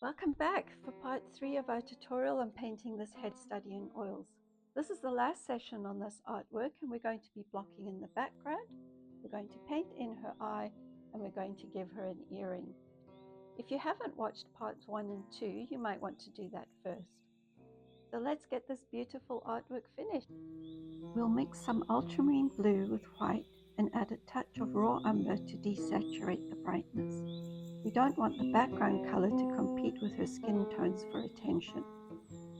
Welcome back for part 3 of our tutorial on painting this head study in oils. This is the last session on this artwork and we're going to be blocking in the background, we're going to paint in her eye, and we're going to give her an earring. If you haven't watched parts 1 and 2, you might want to do that first. So let's get this beautiful artwork finished. We'll mix some ultramarine blue with white and add a touch of raw umber to desaturate the brightness. We don't want the background color to compete with her skin tones for attention.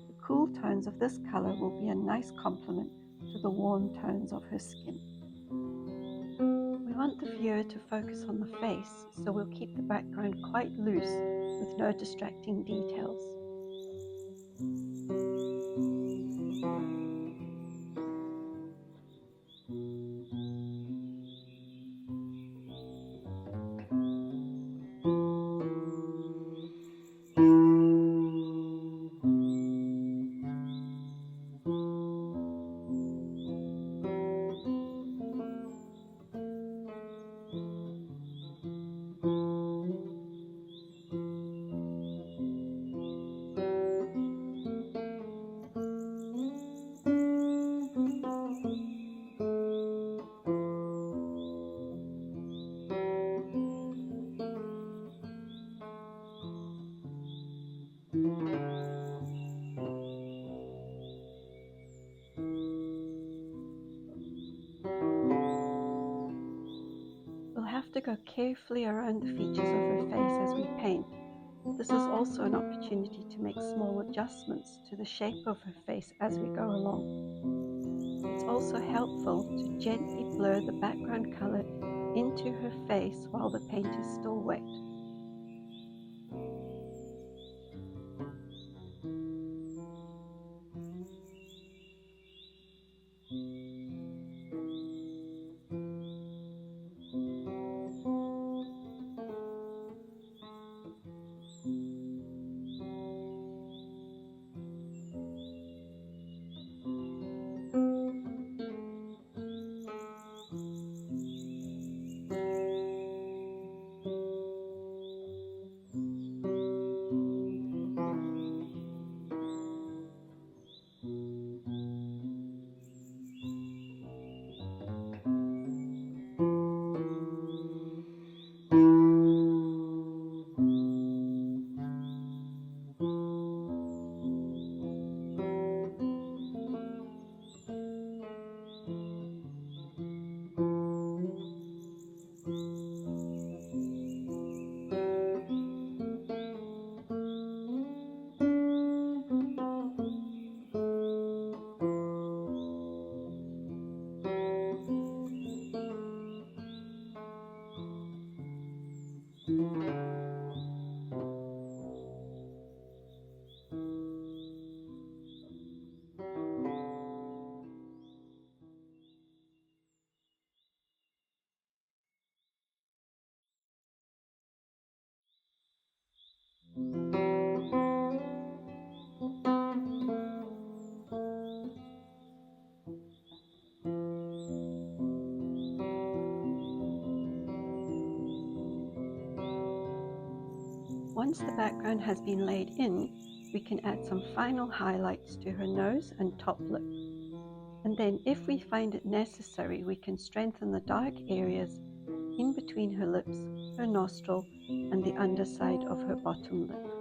The cool tones of this color will be a nice complement to the warm tones of her skin. We want the viewer to focus on the face, so we'll keep the background quite loose with no distracting details. We'll have to go carefully around the features of her face as we paint. This is also an opportunity to make small adjustments to the shape of her face as we go along. It's also helpful to gently blur the background color into her face while the paint is still wet. Once the background has been laid in, we can add some final highlights to her nose and top lip. And then if we find it necessary, we can strengthen the dark areas in between her lips, her nostril, and the underside of her bottom lip.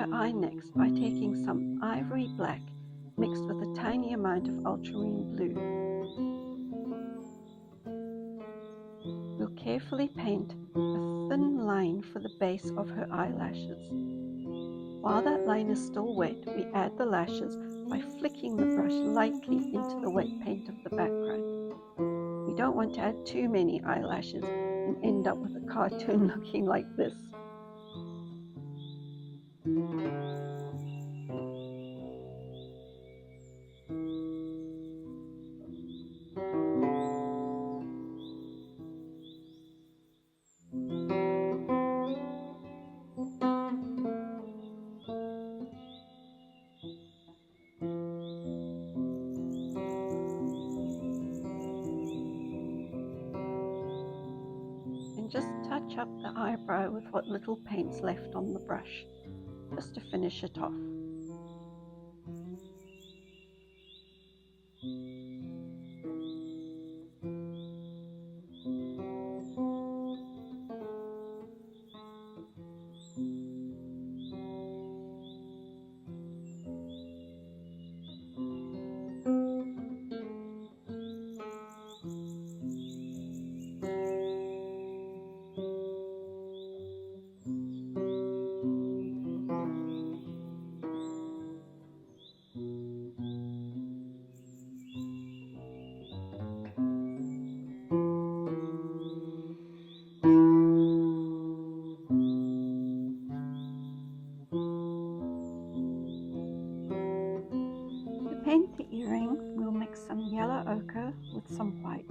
her eye next by taking some ivory black mixed with a tiny amount of ultramarine blue. We'll carefully paint a thin line for the base of her eyelashes. While that line is still wet, we add the lashes by flicking the brush lightly into the wet paint of the background. We don't want to add too many eyelashes and end up with a cartoon looking like this. And just touch up the eyebrow with what little paint's left on the brush, just to finish it off. To paint the earring, we'll mix some yellow ochre with some white.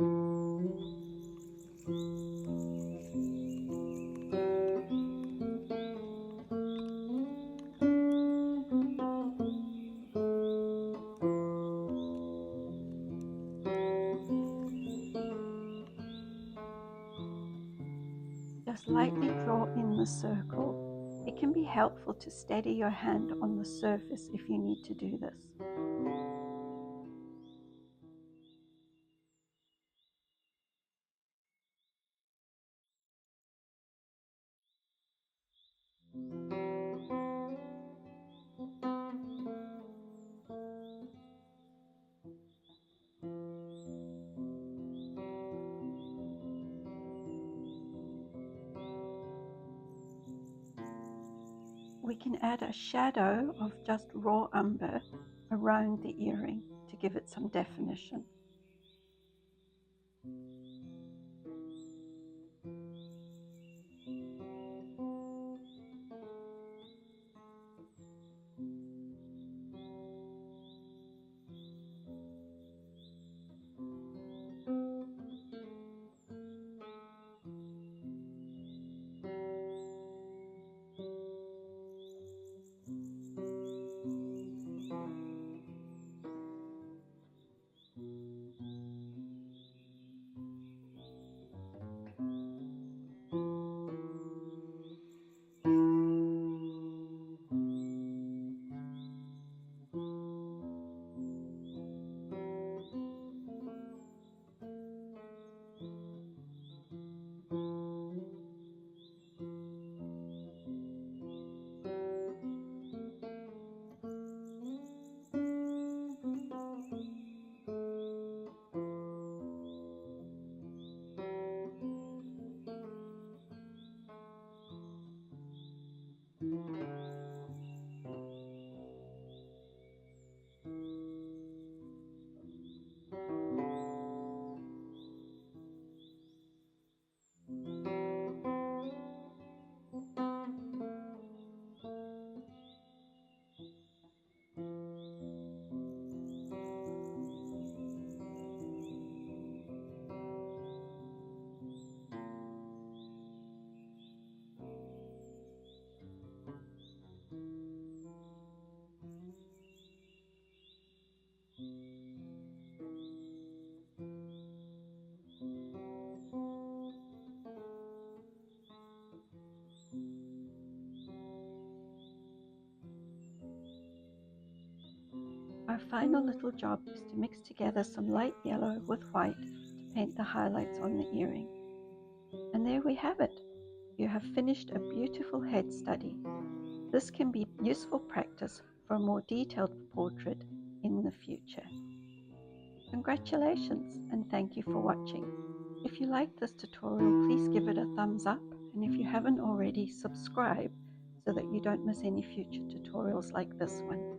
Just lightly draw in the circle. It can be helpful to steady your hand on the surface if you need to do this. We can add a shadow of just raw umber around the earring to give it some definition. Our final little job is to mix together some light yellow with white to paint the highlights on the earring. And there we have it. You have finished a beautiful head study. This can be useful practice for a more detailed portrait in the future. Congratulations and thank you for watching. If you liked this tutorial, please give it a thumbs up, and if you haven't already, subscribe so that you don't miss any future tutorials like this one.